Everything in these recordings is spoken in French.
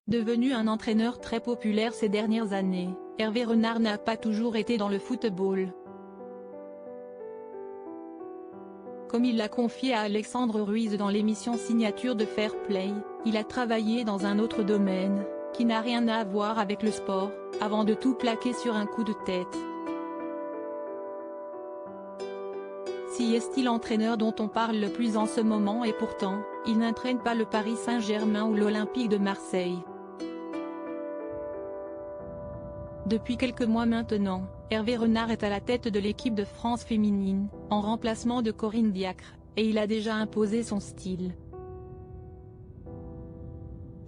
Devenu un entraîneur très populaire ces dernières années, Hervé Renard n'a pas toujours été dans le football. Comme il l'a confié à Alexandre Ruiz dans l'émission Signature de Fair Play, il a travaillé dans un autre domaine, qui n'a rien à voir avec le sport, avant de tout plaquer sur un coup de tête. Si est-il l'entraîneur dont on parle le plus en ce moment et pourtant, il n'entraîne pas le Paris Saint-Germain ou l'Olympique de Marseille. Depuis quelques mois maintenant, Hervé Renard est à la tête de l'équipe de France féminine, en remplacement de Corinne Diacre, et il a déjà imposé son style.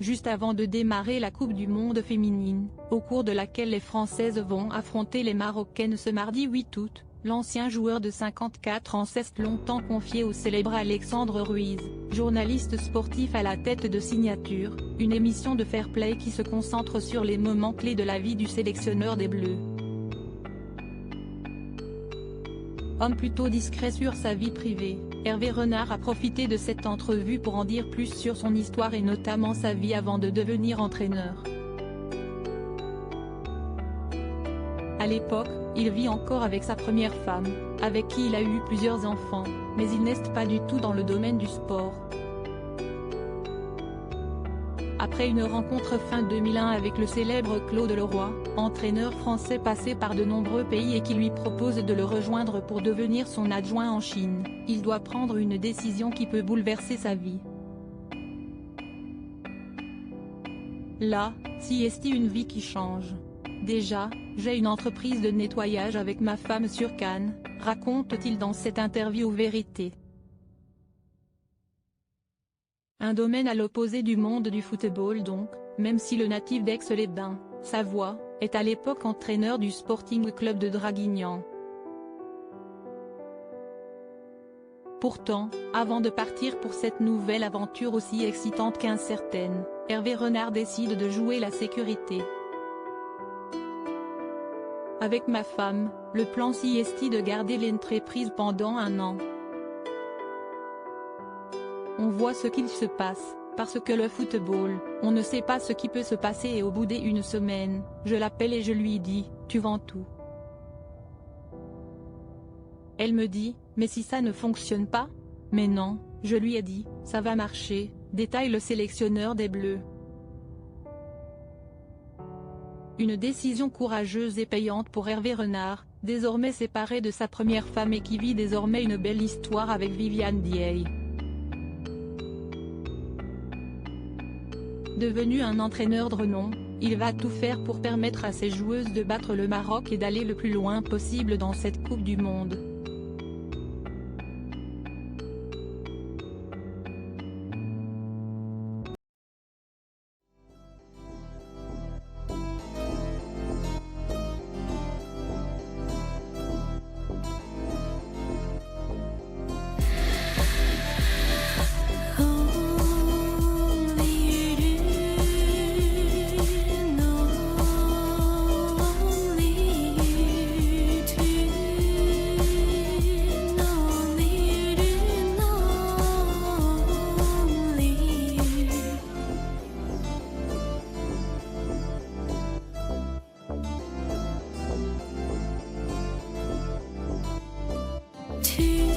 Juste avant de démarrer la Coupe du Monde féminine, au cours de laquelle les Françaises vont affronter les Marocaines ce mardi 8 août, l'ancien joueur de 54 ans s'est longtemps confié au célèbre Alexandre Ruiz, journaliste sportif à la tête de Signature, une émission de Fair Play qui se concentre sur les moments clés de la vie du sélectionneur des Bleus. Homme plutôt discret sur sa vie privée, Hervé Renard a profité de cette entrevue pour en dire plus sur son histoire et notamment sa vie avant de devenir entraîneur. À l'époque, il vit encore avec sa première femme, avec qui il a eu plusieurs enfants, mais il n'est pas du tout dans le domaine du sport. Après une rencontre fin 2001 avec le célèbre Claude Leroy, entraîneur français passé par de nombreux pays et qui lui propose de le rejoindre pour devenir son adjoint en Chine, il doit prendre une décision qui peut bouleverser sa vie. Là, si est une vie qui change. Déjà, j'ai une entreprise de nettoyage avec ma femme sur Cannes, raconte-t-il dans cette interview Vérité. Un domaine à l'opposé du monde du football donc, même si le natif d'Aix-les-Bains, Savoie, est à l'époque entraîneur du Sporting Club de Draguignan. Pourtant, avant de partir pour cette nouvelle aventure aussi excitante qu'incertaine, Hervé Renard décide de jouer la sécurité. Avec ma femme, le plan est de garder l'entreprise pendant 1 an. On voit ce qu'il se passe, parce que le football, on ne sait pas ce qui peut se passer et au bout d'1 semaine, je l'appelle et je lui dis, tu vends tout. Elle me dit, mais si ça ne fonctionne pas? Mais non, je lui ai dit, ça va marcher, détaille le sélectionneur des Bleus. Une décision courageuse et payante pour Hervé Renard, désormais séparé de sa première femme et qui vit désormais une belle histoire avec Viviane Dieye. Devenu un entraîneur de renom, il va tout faire pour permettre à ses joueuses de battre le Maroc et d'aller le plus loin possible dans cette Coupe du Monde. To